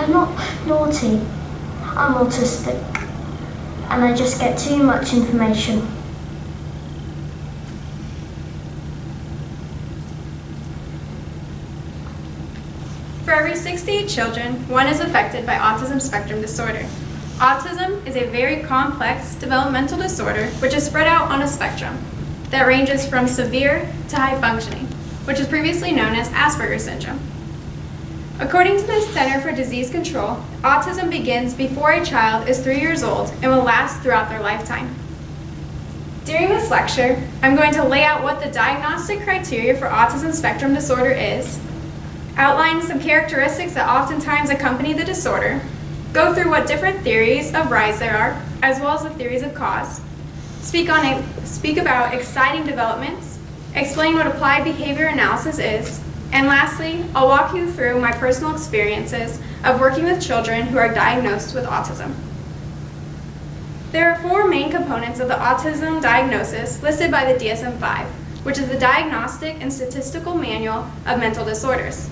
I'm not naughty. I'm autistic. And I just get too much information. For every 68 children, one is affected by autism spectrum disorder. Autism is a very complex developmental disorder which is spread out on a spectrum that ranges from severe to high functioning, which was previously known as Asperger's syndrome. According to the Center for Disease Control, autism begins before a child is 3 years old and will last throughout their lifetime. During this lecture, I'm going to lay out what the diagnostic criteria for autism spectrum disorder is, outline some characteristics that oftentimes accompany the disorder, go through what different theories of rise there are, as well as the theories of cause, speak about exciting developments, explain what applied behavior analysis is, and lastly, I'll walk you through my personal experiences of working with children who are diagnosed with autism. There are 4 main components of the autism diagnosis listed by the DSM-5, which is the Diagnostic and Statistical Manual of Mental Disorders.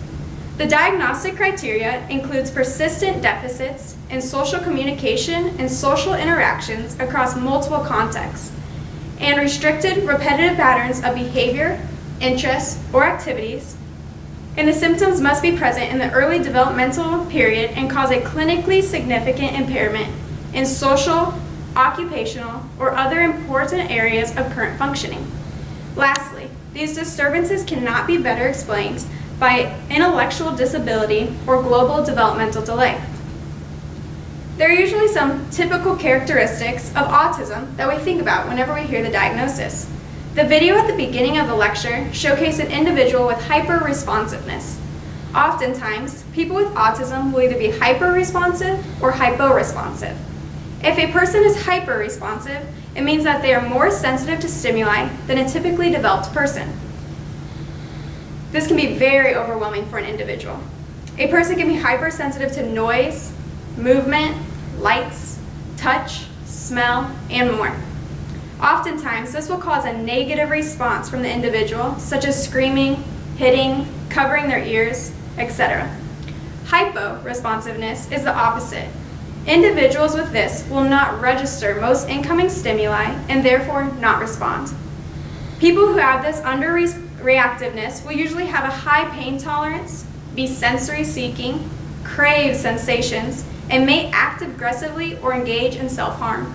The diagnostic criteria includes persistent deficits in social communication and social interactions across multiple contexts, and restricted repetitive patterns of behavior, interests, or activities, and the symptoms must be present in the early developmental period and cause a clinically significant impairment in social, occupational, or other important areas of current functioning. Lastly, these disturbances cannot be better explained by intellectual disability or global developmental delay. There are usually some typical characteristics of autism that we think about whenever we hear the diagnosis. The video at the beginning of the lecture showcased an individual with hyper-responsiveness. Oftentimes, people with autism will either be hyper-responsive or hypo-responsive. If a person is hyper-responsive, it means that they are more sensitive to stimuli than a typically developed person. This can be very overwhelming for an individual. A person can be hypersensitive to noise, movement, lights, touch, smell, and more. Oftentimes, this will cause a negative response from the individual, such as screaming, hitting, covering their ears, etc. Hypo-responsiveness is the opposite. Individuals with this will not register most incoming stimuli and therefore not respond. People who have this under-reactiveness will usually have a high pain tolerance, be sensory-seeking, crave sensations, and may act aggressively or engage in self-harm.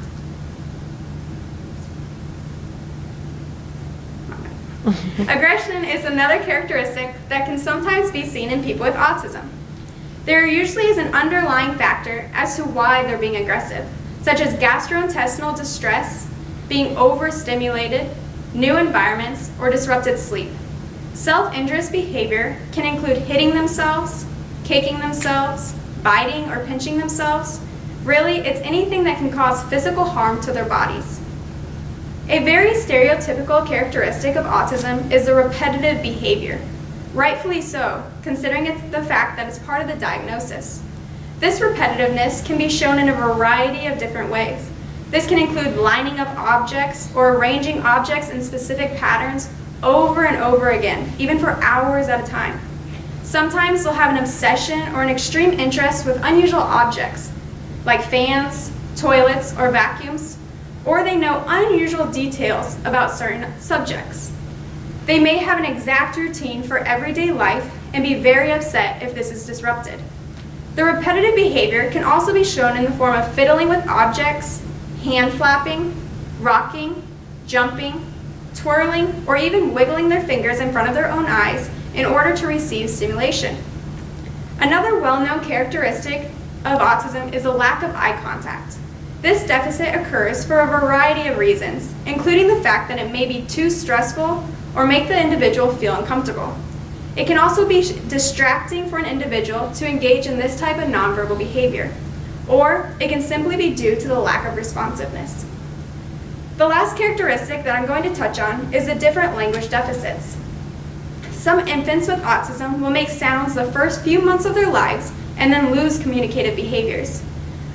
Aggression is another characteristic that can sometimes be seen in people with autism. There usually is an underlying factor as to why they're being aggressive, such as gastrointestinal distress, being overstimulated, new environments, or disrupted sleep. Self-injurious behavior can include hitting themselves, kicking themselves, biting or pinching themselves. Really, it's anything that can cause physical harm to their bodies. A very stereotypical characteristic of autism is the repetitive behavior. Rightfully so, considering it's the fact that it's part of the diagnosis. This repetitiveness can be shown in a variety of different ways. This can include lining up objects or arranging objects in specific patterns over and over again, even for hours at a time. Sometimes they'll have an obsession or an extreme interest with unusual objects, like fans, toilets, or vacuums, or they know unusual details about certain subjects. They may have an exact routine for everyday life and be very upset if this is disrupted. The repetitive behavior can also be shown in the form of fiddling with objects, hand flapping, rocking, jumping, twirling, or even wiggling their fingers in front of their own eyes in order to receive stimulation. Another well-known characteristic of autism is a lack of eye contact. This deficit occurs for a variety of reasons, including the fact that it may be too stressful or make the individual feel uncomfortable. It can also be distracting for an individual to engage in this type of nonverbal behavior, or it can simply be due to the lack of responsiveness. The last characteristic that I'm going to touch on is the different language deficits. Some infants with autism will make sounds the first few months of their lives and then lose communicative behaviors,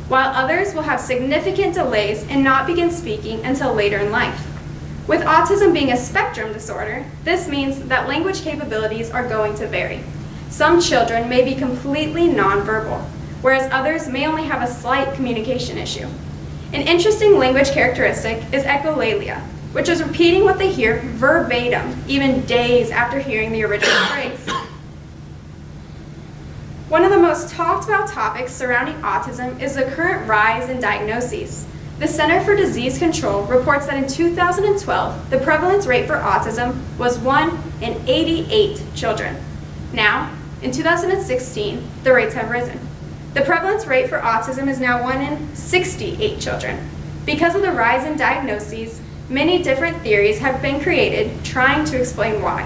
while others will have significant delays and not begin speaking until later in life. With autism being a spectrum disorder, this means that language capabilities are going to vary. Some children may be completely nonverbal, whereas others may only have a slight communication issue. An interesting language characteristic is echolalia, which is repeating what they hear verbatim, even days after hearing the original phrase. One of the most talked about topics surrounding autism is the current rise in diagnoses. The Center for Disease Control reports that in 2012, the prevalence rate for autism was 1 in 88 children. Now, in 2016, the rates have risen. The prevalence rate for autism is now 1 in 68 children. Because of the rise in diagnoses, many different theories have been created trying to explain why.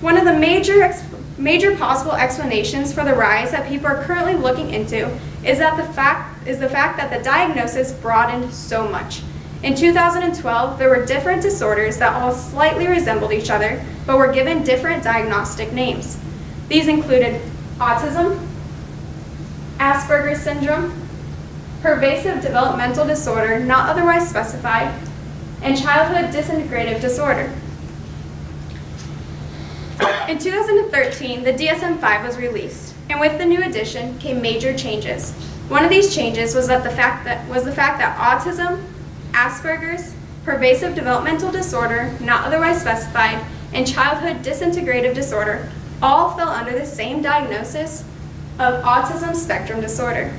One of the major possible explanations for the rise that people are currently looking into is the fact that the diagnosis broadened so much. In 2012, there were different disorders that all slightly resembled each other, but were given different diagnostic names. These included autism, Asperger's syndrome, pervasive developmental disorder not otherwise specified, and childhood disintegrative disorder. In 2013, the DSM-5 was released, and with the new edition came major changes. One of these changes was the fact that autism, Asperger's, pervasive developmental disorder not otherwise specified, and childhood disintegrative disorder all fell under the same diagnosis of autism spectrum disorder.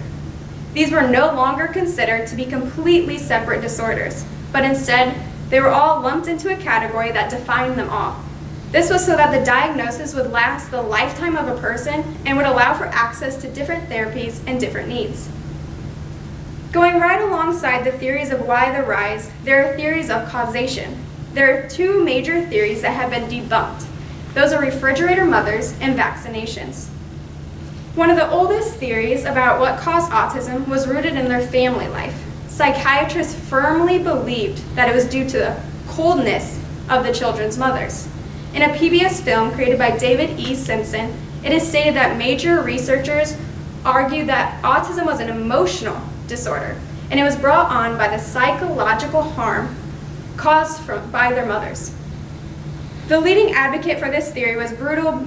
These were no longer considered to be completely separate disorders, but instead, they were all lumped into a category that defined them all. This was so that the diagnosis would last the lifetime of a person and would allow for access to different therapies and different needs. Going right alongside the theories of why the rise, there are theories of causation. There are two major theories that have been debunked. Those are refrigerator mothers and vaccinations. One of the oldest theories about what caused autism was rooted in their family life. Psychiatrists firmly believed that it was due to the coldness of the children's mothers. In a PBS film created by David E. Simpson, it is stated that major researchers argued that autism was an emotional disorder, and it was brought on by the psychological harm caused by their mothers. The leading advocate for this theory was Bruno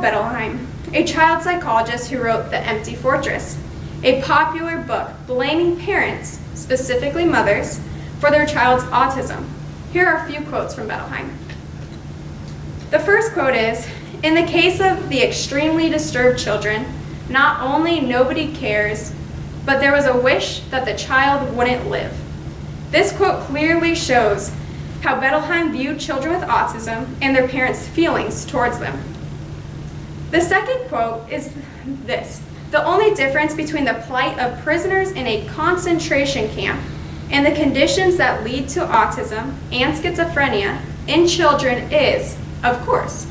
Bettelheim, a child psychologist who wrote The Empty Fortress, a popular book blaming parents, specifically mothers, for their child's autism. Here are a few quotes from Bettelheim. The first quote is, "In the case of the extremely disturbed children, not only nobody cares, but there was a wish that the child wouldn't live." This quote clearly shows how Bettelheim viewed children with autism and their parents' feelings towards them. The second quote is this: "The only difference between the plight of prisoners in a concentration camp and the conditions that lead to autism and schizophrenia in children is, of course,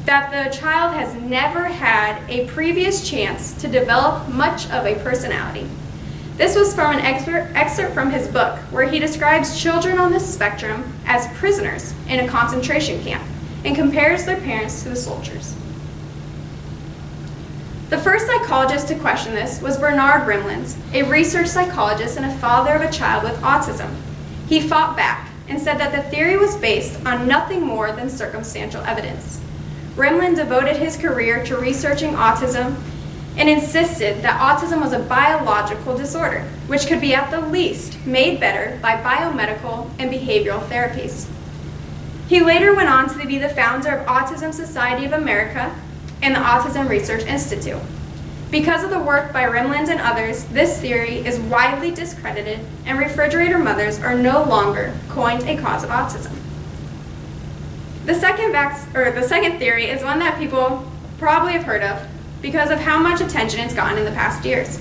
that the child has never had a previous chance to develop much of a personality." This was from an excerpt from his book, where he describes children on the spectrum as prisoners in a concentration camp and compares their parents to the soldiers. The first psychologist to question this was Bernard Rimland, a research psychologist and a father of a child with autism. He fought back and said that the theory was based on nothing more than circumstantial evidence. Rimland devoted his career to researching autism and insisted that autism was a biological disorder, which could be at the least made better by biomedical and behavioral therapies. He later went on to be the founder of Autism Society of America and the Autism Research Institute. Because of the work by Rimland and others, this theory is widely discredited, and refrigerator mothers are no longer coined a cause of autism. The second theory is one that people probably have heard of because of how much attention it's gotten in the past years.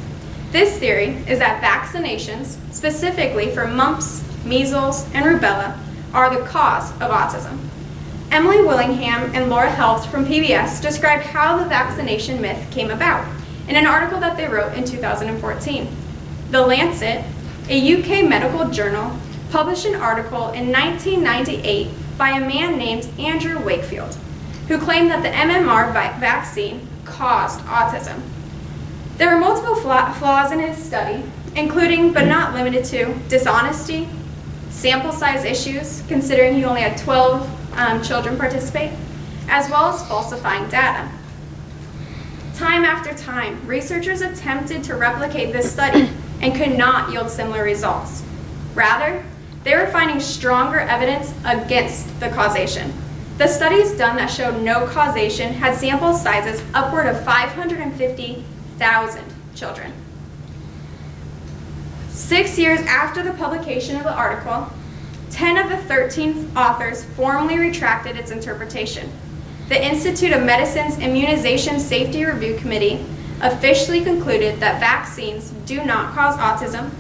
This theory is that vaccinations, specifically for mumps, measles, and rubella, are the cause of autism. Emily Willingham and Laura Helft from PBS describe how the vaccination myth came about in an article that they wrote in 2014. The Lancet, a UK medical journal, published an article in 1998 by a man named Andrew Wakefield, who claimed that the MMR vaccine caused autism. There were multiple flaws in his study, including but not limited to dishonesty, sample size issues, considering he only had 12 children participate, as well as falsifying data. Time after time, researchers attempted to replicate this study and could not yield similar results. Rather, they were finding stronger evidence against the causation. The studies done that showed no causation had sample sizes upward of 550,000 children. 6 years after the publication of the article, 10 of the 13 authors formally retracted its interpretation. The Institute of Medicine's Immunization Safety Review Committee officially concluded that vaccines do not cause autism.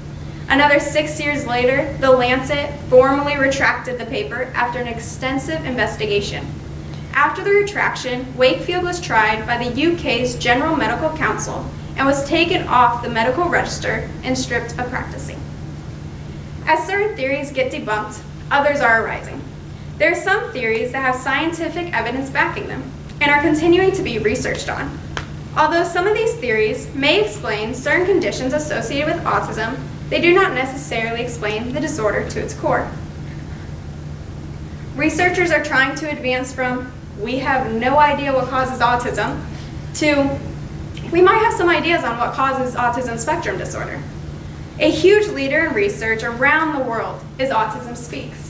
Another 6 years later, The Lancet formally retracted the paper after an extensive investigation. After the retraction, Wakefield was tried by the UK's General Medical Council and was taken off the medical register and stripped of practicing. As certain theories get debunked, others are arising. There are some theories that have scientific evidence backing them and are continuing to be researched on. Although some of these theories may explain certain conditions associated with autism, they do not necessarily explain the disorder to its core. Researchers are trying to advance from, we have no idea what causes autism, to, we might have some ideas on what causes autism spectrum disorder. A huge leader in research around the world is Autism Speaks.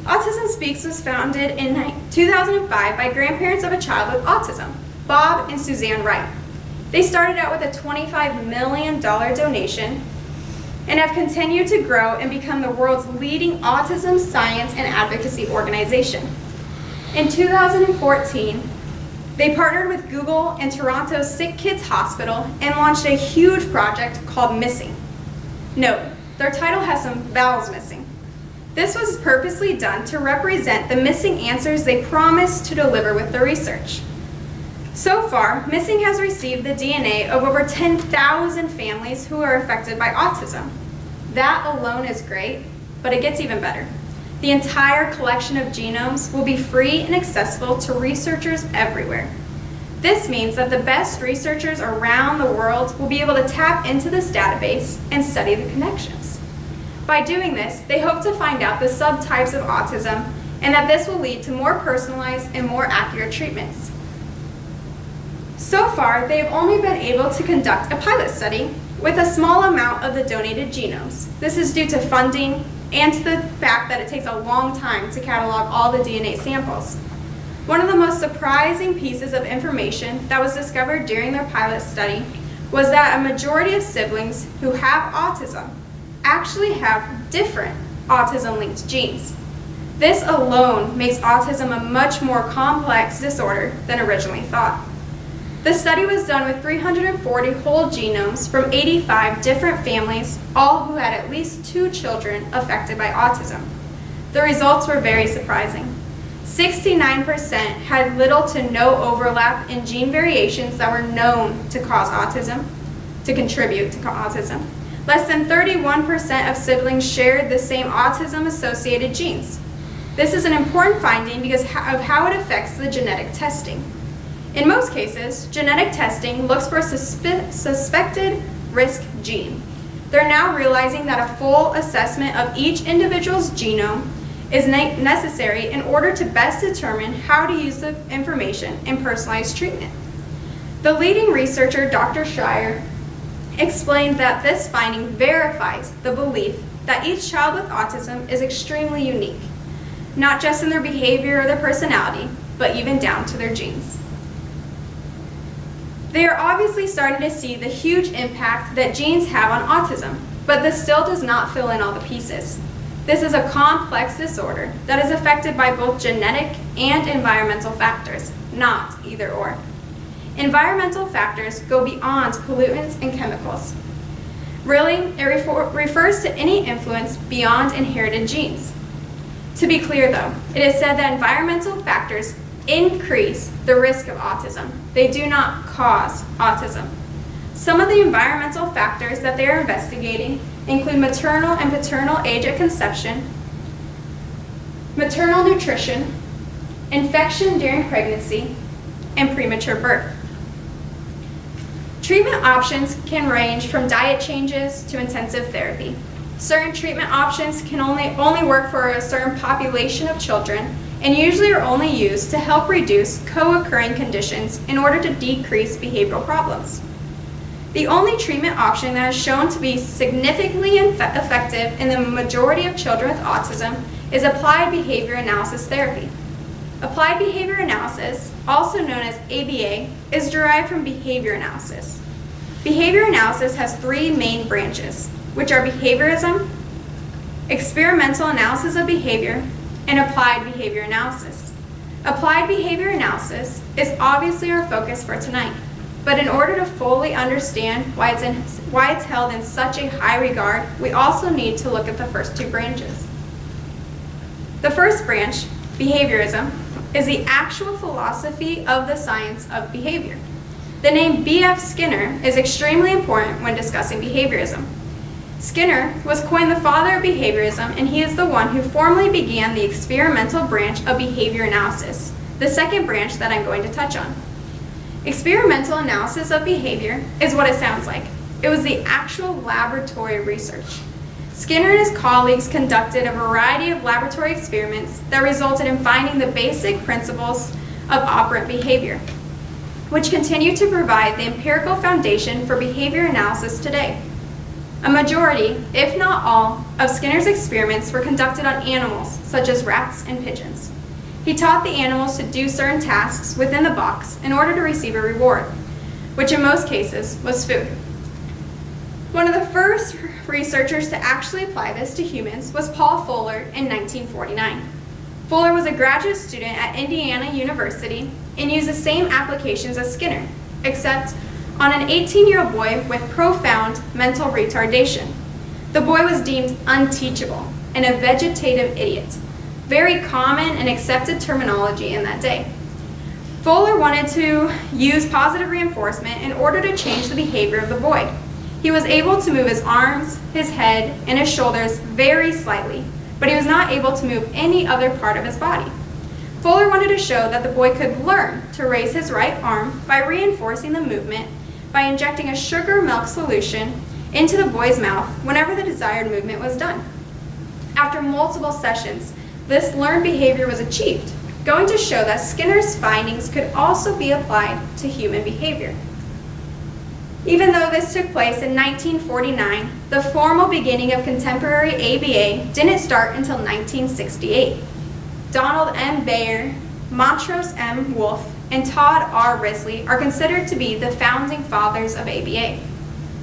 Autism Speaks was founded in 2005 by grandparents of a child with autism, Bob and Suzanne Wright. They started out with a $25 million donation and have continued to grow and become the world's leading autism science and advocacy organization. In 2014, they partnered with Google and Toronto's Sick Kids Hospital and launched a huge project called Missing. Note, their title has some vowels missing. This was purposely done to represent the missing answers they promised to deliver with the research. So far, Missing has received the DNA of over 10,000 families who are affected by autism. That alone is great, but it gets even better. The entire collection of genomes will be free and accessible to researchers everywhere. This means that the best researchers around the world will be able to tap into this database and study the connections. By doing this, they hope to find out the subtypes of autism and that this will lead to more personalized and more accurate treatments. So far, they have only been able to conduct a pilot study with a small amount of the donated genomes. This is due to funding and to the fact that it takes a long time to catalog all the DNA samples. One of the most surprising pieces of information that was discovered during their pilot study was that a majority of siblings who have autism actually have different autism-linked genes. This alone makes autism a much more complex disorder than originally thought. The study was done with 340 whole genomes from 85 different families, all who had at least 2 children affected by autism. The results were very surprising. 69% had little to no overlap in gene variations that were known to cause autism, to contribute to autism. Less than 31% of siblings shared the same autism-associated genes. This is an important finding because of how it affects the genetic testing. In most cases, genetic testing looks for a suspected risk gene. They're now realizing that a full assessment of each individual's genome is necessary in order to best determine how to use the information in personalized treatment. The leading researcher, Dr. Schreier, explained that this finding verifies the belief that each child with autism is extremely unique, not just in their behavior or their personality, but even down to their genes. They are obviously starting to see the huge impact that genes have on autism, but this still does not fill in all the pieces. This is a complex disorder that is affected by both genetic and environmental factors, not either or. Environmental factors go beyond pollutants and chemicals. Really, it refers to any influence beyond inherited genes. To be clear though, it is said that environmental factors increase the risk of autism. They do not cause autism. Some of the environmental factors that they are investigating include maternal and paternal age at conception, maternal nutrition, infection during pregnancy, and premature birth. Treatment options can range from diet changes to intensive therapy. Certain treatment options can only work for a certain population of children, and usually are only used to help reduce co-occurring conditions in order to decrease behavioral problems. The only treatment option that is shown to be significantly effective in the majority of children with autism is applied behavior analysis therapy. Applied behavior analysis, also known as ABA, is derived from behavior analysis. Behavior analysis has three main branches, which are behaviorism, experimental analysis of behavior, and applied behavior analysis. Applied behavior analysis is obviously our focus for tonight, but in order to fully understand why it's held in such a high regard, we also need to look at the first two branches. The first branch, behaviorism, is the actual philosophy of the science of behavior. The name B.F. Skinner is extremely important when discussing behaviorism. Skinner was coined the father of behaviorism, and he is the one who formally began the experimental branch of behavior analysis, the second branch that I'm going to touch on. Experimental analysis of behavior is what it sounds like. It was the actual laboratory research. Skinner and his colleagues conducted a variety of laboratory experiments that resulted in finding the basic principles of operant behavior, which continue to provide the empirical foundation for behavior analysis today. A majority, if not all, of Skinner's experiments were conducted on animals, such as rats and pigeons. He taught the animals to do certain tasks within the box in order to receive a reward, which in most cases was food. One of the first researchers to actually apply this to humans was Paul Fuller in 1949. Fuller was a graduate student at Indiana University and used the same applications as Skinner, except on an 18-year-old boy with profound mental retardation. The boy was deemed unteachable and a vegetative idiot, very common and accepted terminology in that day. Fuller wanted to use positive reinforcement in order to change the behavior of the boy. He was able to move his arms, his head, and his shoulders very slightly, but he was not able to move any other part of his body. Fuller wanted to show that the boy could learn to raise his right arm by reinforcing the movement by injecting a sugar milk solution into the boy's mouth whenever the desired movement was done. After multiple sessions, this learned behavior was achieved, going to show that Skinner's findings could also be applied to human behavior. Even though this took place in 1949, the formal beginning of contemporary ABA didn't start until 1968. Donald M. Bayer, Montrose M. Wolfe, and Todd R. Risley are considered to be the founding fathers of ABA.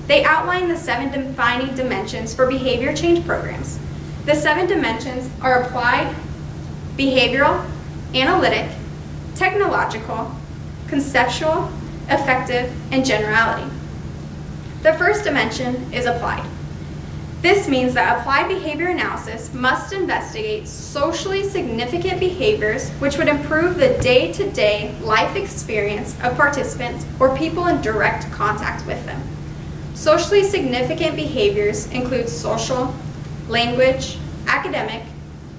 They outlined the 7 defining dimensions for behavior change programs. The 7 dimensions are applied, behavioral, analytic, technological, conceptual, effective, and generality. The first dimension is applied. This means that applied behavior analysis must investigate socially significant behaviors which would improve the day-to-day life experience of participants or people in direct contact with them. Socially significant behaviors include social, language, academic,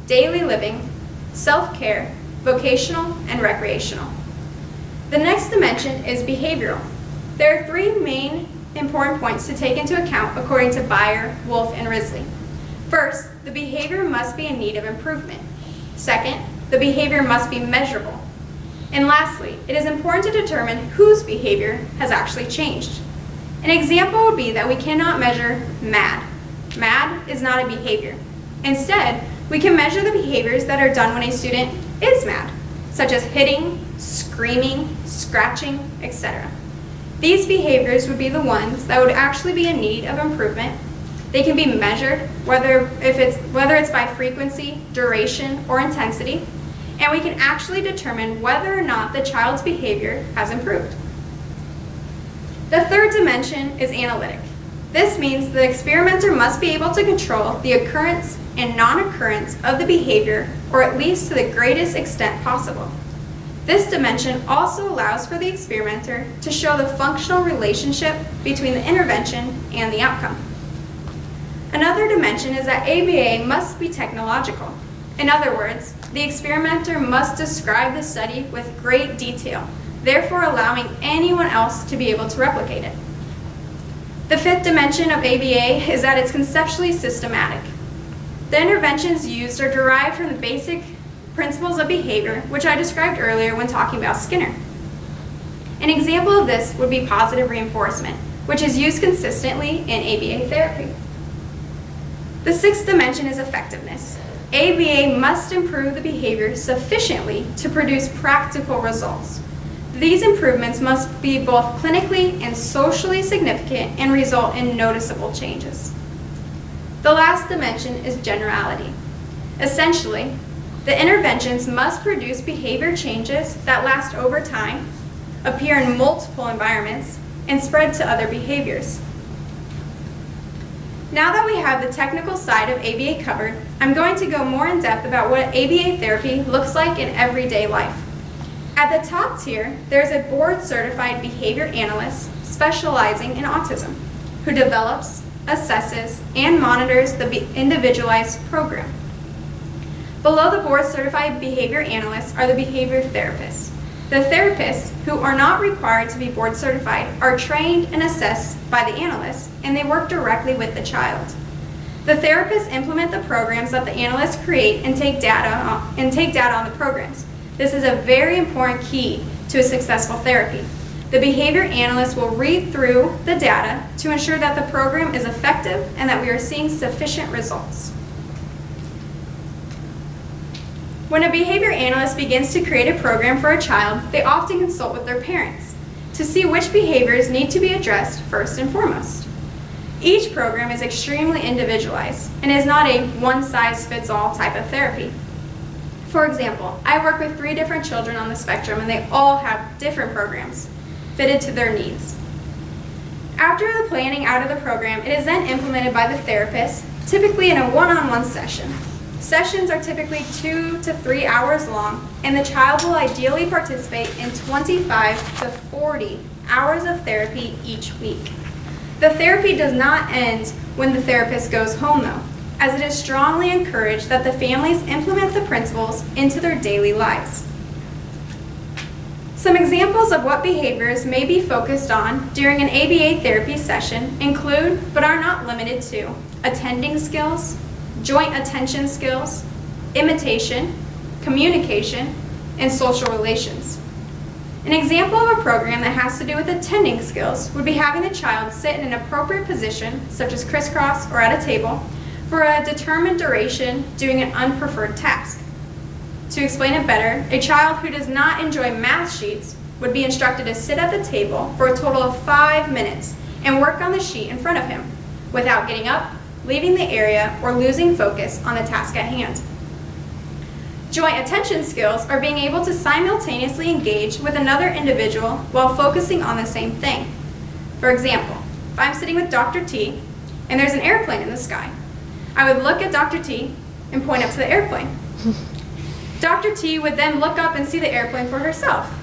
daily living, self-care, vocational, and recreational. The next dimension is behavioral. There are 3 main important points to take into account according to Bayer, Wolfe, and Risley. First, the behavior must be in need of improvement. Second, the behavior must be measurable. And lastly, it is important to determine whose behavior has actually changed. An example would be that we cannot measure MAD. MAD is not a behavior. Instead, we can measure the behaviors that are done when a student is mad, such as hitting, screaming, scratching, etc. These behaviors would be the ones that would actually be in need of improvement. They can be measured, whether it's by frequency, duration, or intensity, and we can actually determine whether or not the child's behavior has improved. The third dimension is analytic. This means the experimenter must be able to control the occurrence and non-occurrence of the behavior, or at least to the greatest extent possible. This dimension also allows for the experimenter to show the functional relationship between the intervention and the outcome. Another dimension is that ABA must be technological. In other words, the experimenter must describe the study with great detail, therefore allowing anyone else to be able to replicate it. The fifth dimension of ABA is that it's conceptually systematic. The interventions used are derived from the basic principles of behavior, which I described earlier when talking about Skinner. An example of this would be positive reinforcement, which is used consistently in ABA therapy. The sixth dimension is effectiveness. ABA must improve the behavior sufficiently to produce practical results. These improvements must be both clinically and socially significant and result in noticeable changes. The last dimension is generality. Essentially, the interventions must produce behavior changes that last over time, appear in multiple environments, and spread to other behaviors. Now that we have the technical side of ABA covered, I'm going to go more in depth about what ABA therapy looks like in everyday life. At the top tier, there's a board-certified behavior analyst specializing in autism, who develops, assesses, and monitors the individualized program. Below the board-certified behavior analysts are the behavior therapists. The therapists, who are not required to be board certified, are trained and assessed by the analysts, and they work directly with the child. The therapists implement the programs that the analysts create and take data on the programs. This is a very important key to a successful therapy. The behavior analyst will read through the data to ensure that the program is effective and that we are seeing sufficient results. When a behavior analyst begins to create a program for a child, they often consult with their parents to see which behaviors need to be addressed first and foremost. Each program is extremely individualized and is not a one-size-fits-all type of therapy. For example, I work with 3 different children on the spectrum, and they all have different programs fitted to their needs. After the planning out of the program, it is then implemented by the therapist, typically in a one-on-one session. Sessions are typically 2 to 3 hours long, and the child will ideally participate in 25 to 40 hours of therapy each week. The therapy does not end when the therapist goes home, though, as it is strongly encouraged that the families implement the principles into their daily lives. Some examples of what behaviors may be focused on during an ABA therapy session include, but are not limited to, attending skills, joint attention skills, imitation, communication, and social relations. An example of a program that has to do with attending skills would be having the child sit in an appropriate position, such as crisscross or at a table, for a determined duration doing an unpreferred task. To explain it better, a child who does not enjoy math sheets would be instructed to sit at the table for a total of 5 minutes and work on the sheet in front of him, without getting up, leaving the area, or losing focus on the task at hand. Joint attention skills are being able to simultaneously engage with another individual while focusing on the same thing. For example, if I'm sitting with Dr. T and there's an airplane in the sky, I would look at Dr. T and point up to the airplane. Dr. T would then look up and see the airplane for herself.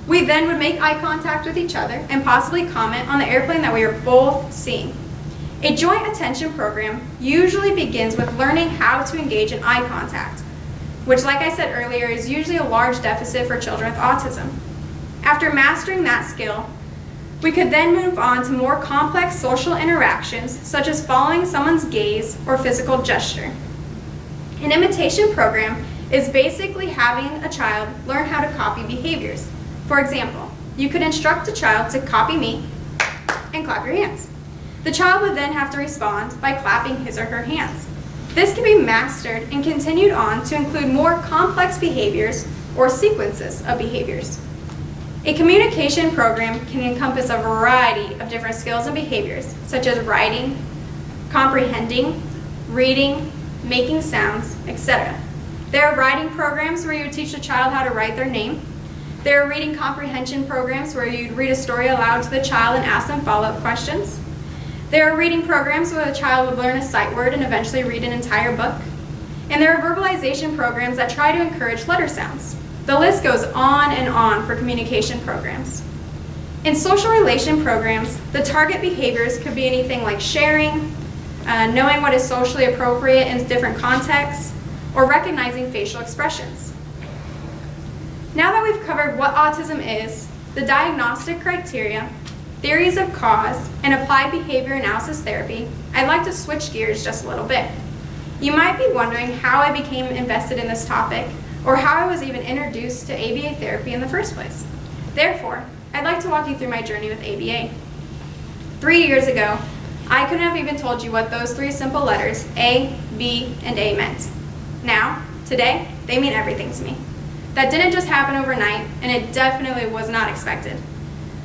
We then would make eye contact with each other and possibly comment on the airplane that we are both seeing. A joint attention program usually begins with learning how to engage in eye contact, which, like I said earlier, is usually a large deficit for children with autism. After mastering that skill, we could then move on to more complex social interactions, such as following someone's gaze or physical gesture. An imitation program is basically having a child learn how to copy behaviors. For example, you could instruct a child to copy me and clap your hands. The child would then have to respond by clapping his or her hands. This can be mastered and continued on to include more complex behaviors or sequences of behaviors. A communication program can encompass a variety of different skills and behaviors, such as writing, comprehending, reading, making sounds, etc. There are writing programs where you would teach a child how to write their name. There are reading comprehension programs where you'd read a story aloud to the child and ask them follow-up questions. There are reading programs where the child would learn a sight word and eventually read an entire book. And there are verbalization programs that try to encourage letter sounds. The list goes on and on for communication programs. In social relation programs, the target behaviors could be anything like sharing, knowing what is socially appropriate in different contexts, or recognizing facial expressions. Now that we've covered what autism is, the diagnostic criteria, theories of cause, and applied behavior analysis therapy, I'd like to switch gears just a little bit. You might be wondering how I became invested in this topic, or how I was even introduced to ABA therapy in the first place. Therefore, I'd like to walk you through my journey with ABA. 3 years ago, I couldn't have even told you what those 3 simple letters, A, B, and A meant. Now, today, they mean everything to me. That didn't just happen overnight, and it definitely was not expected.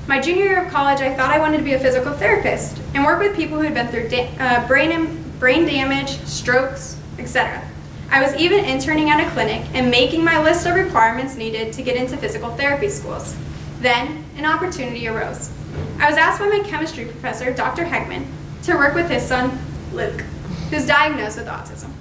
My junior year of college, I thought I wanted to be a physical therapist and work with people who had been through brain damage, strokes, etc. I was even interning at a clinic and making my list of requirements needed to get into physical therapy schools. Then, an opportunity arose. I was asked by my chemistry professor, Dr. Heckman, to work with his son, Luke, who's diagnosed with autism.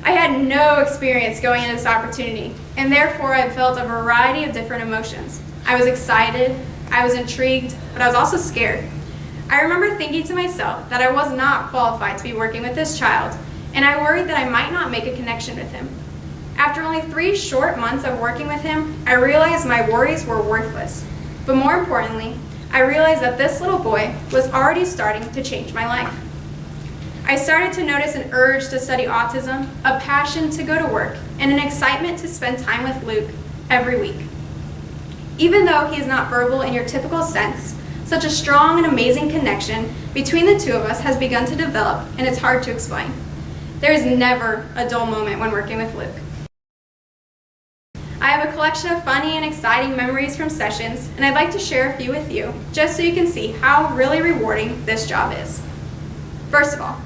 I had no experience going into this opportunity, and therefore I felt a variety of different emotions. I was excited, I was intrigued, but I was also scared. I remember thinking to myself that I was not qualified to be working with this child, and I worried that I might not make a connection with him. After only 3 short months of working with him, I realized my worries were worthless. But more importantly, I realized that this little boy was already starting to change my life. I started to notice an urge to study autism, a passion to go to work, and an excitement to spend time with Luke every week. Even though he is not verbal in your typical sense, such a strong and amazing connection between the two of us has begun to develop, and it's hard to explain. There is never a dull moment when working with Luke. I have a collection of funny and exciting memories from sessions, and I'd like to share a few with you, just so you can see how really rewarding this job is. First of all,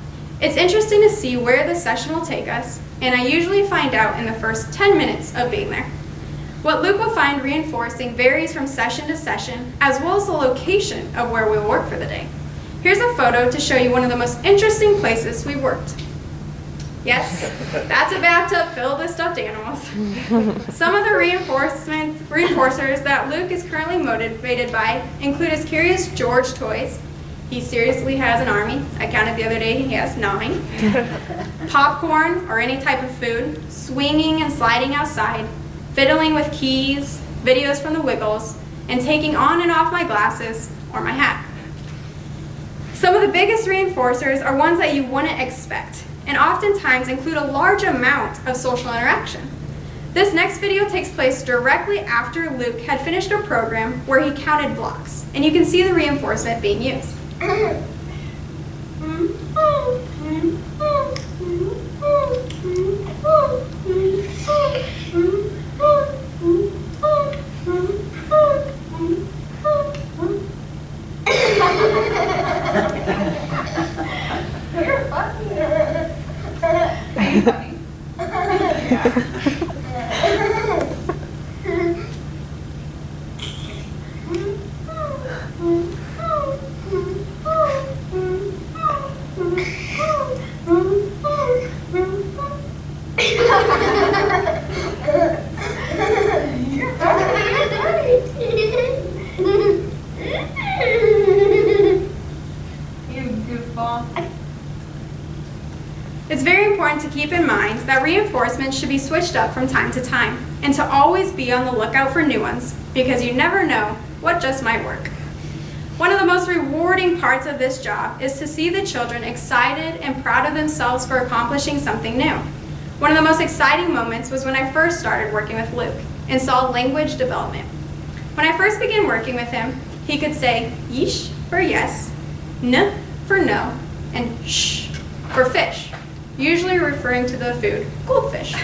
it's interesting to see where the session will take us, and I usually find out in the first 10 minutes of being there. What Luke will find reinforcing varies from session to session, as well as the location of where we will work for the day. Here's a photo to show you one of the most interesting places we worked. Yes, that's a bathtub filled with stuffed animals. Some of the reinforcers that Luke is currently motivated by include his curious George toys. He seriously has an army. I counted the other day, he has 9. Popcorn or any type of food, swinging and sliding outside, fiddling with keys, videos from the Wiggles, and taking on and off my glasses or my hat. Some of the biggest reinforcers are ones that you wouldn't expect, and oftentimes include a large amount of social interaction. This next video takes place directly after Luke had finished a program where he counted blocks, and you can see the reinforcement being used. You're funny. It's very important to keep in mind that reinforcements should be switched up from time to time, and to always be on the lookout for new ones, because you never know what just might work. One of the most rewarding parts of this job is to see the children excited and proud of themselves for accomplishing something new. One of the most exciting moments was when I first started working with Luke and saw language development. When I first began working with him, he could say yeesh for yes, n for no, and sh for fish, usually referring to the food goldfish.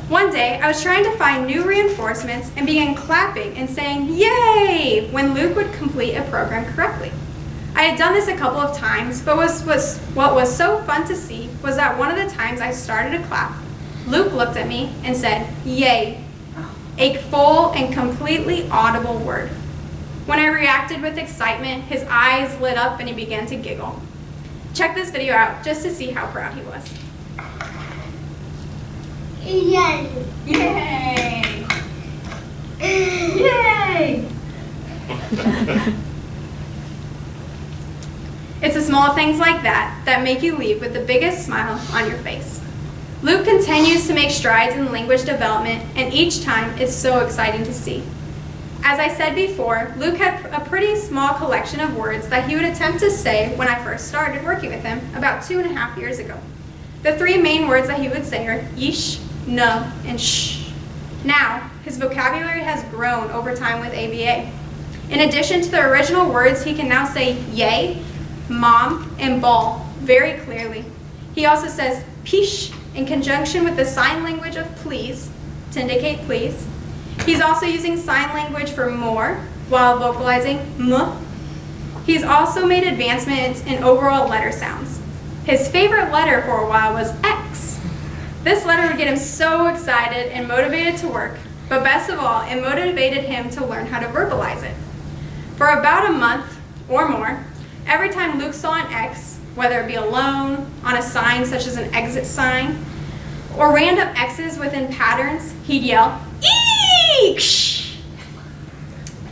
One day, I was trying to find new reinforcements and began clapping and saying yay when Luke would complete a program correctly. I had done this a couple of times, but what was so fun to see was that one of the times I started to clap, Luke looked at me and said yay, a full and completely audible word. When I reacted with excitement, his eyes lit up and he began to giggle. Check this video out just to see how proud he was. Yay! Yay! Yay! It's the small things like that that make you leave with the biggest smile on your face. Luke continues to make strides in language development, and each time it's so exciting to see. As I said before, Luke had a pretty small collection of words that he would attempt to say when I first started working with him about 2.5 years ago. The 3 main words that he would say are yeesh, no, and shh. Now, his vocabulary has grown over time with ABA. In addition to the original words, he can now say yay, mom, and ball very clearly. He also says pish in conjunction with the sign language of please to indicate please. He's also using sign language for more while vocalizing m. He's also made advancements in overall letter sounds. His favorite letter for a while was X. This letter would get him so excited and motivated to work, but best of all, it motivated him to learn how to verbalize it. For about a month or more, every time Luke saw an X, whether it be alone, on a sign such as an exit sign, or random X's within patterns, he'd yell, eeksh!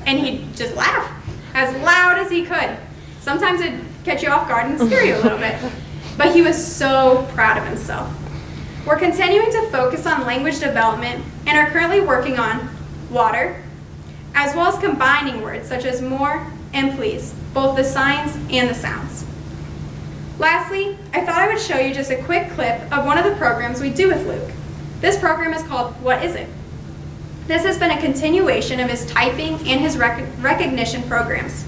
And he'd just laugh as loud as he could. Sometimes it'd catch you off guard and scare you a little bit. But he was so proud of himself. We're continuing to focus on language development and are currently working on water, as well as combining words such as more and please, both the signs and the sounds. Lastly, I thought I would show you just a quick clip of one of the programs we do with Luke. This program is called What Is It? This has been a continuation of his typing and his recognition programs.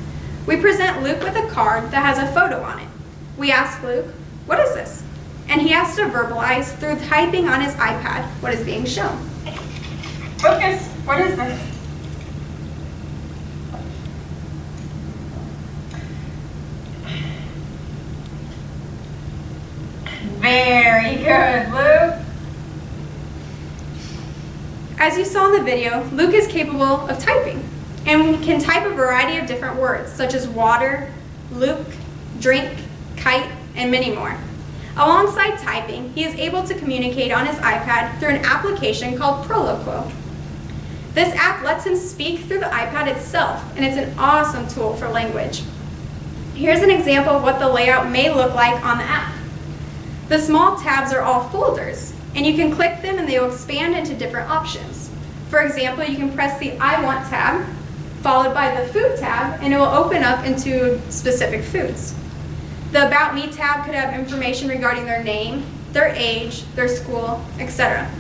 We present Luke with a card that has a photo on it. We ask Luke, what is this? And he has to verbalize through typing on his iPad what is being shown. Focus, what is this? Very good, Luke. As you saw in the video, Luke is capable of typing and can type a variety of different words such as water, Luke, drink, kite, and many more. Alongside typing, he is able to communicate on his iPad through an application called Proloquo. This app lets him speak through the iPad itself, and it's an awesome tool for language. Here's an example of what the layout may look like on the app. The small tabs are all folders, and you can click them and they will expand into different options. For example, you can press the I Want tab, followed by the Food tab, and it will open up into specific foods. The About Me tab could have information regarding their name, their age, their school, etc.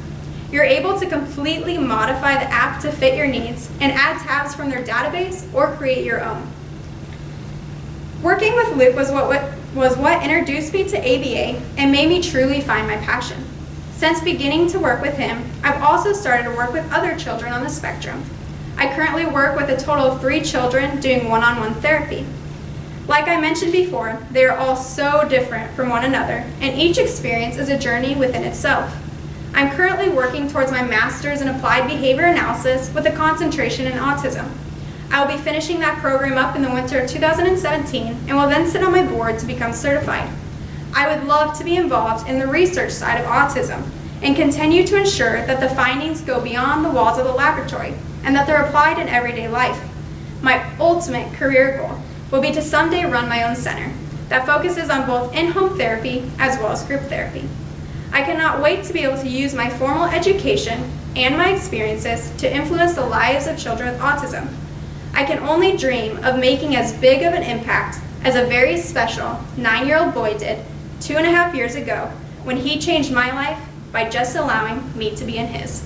You're able to completely modify the app to fit your needs and add tabs from their database or create your own. Working with Luke was what introduced me to ABA and made me truly find my passion. Since beginning to work with him, I've also started to work with other children on the spectrum. I currently work with a total of 3 children doing one-on-one therapy. Like I mentioned before, they are all so different from one another, and each experience is a journey within itself. I'm currently working towards my master's in applied behavior analysis with a concentration in autism. I will be finishing that program up in the winter of 2017 and will then sit on my board to become certified. I would love to be involved in the research side of autism and continue to ensure that the findings go beyond the walls of the laboratory and that they're applied in everyday life. My ultimate career goal will be to someday run my own center that focuses on both in-home therapy as well as group therapy. I cannot wait to be able to use my formal education and my experiences to influence the lives of children with autism. I can only dream of making as big of an impact as a very special 9-year-old boy did 2.5 years ago when he changed my life by just allowing me to be in his.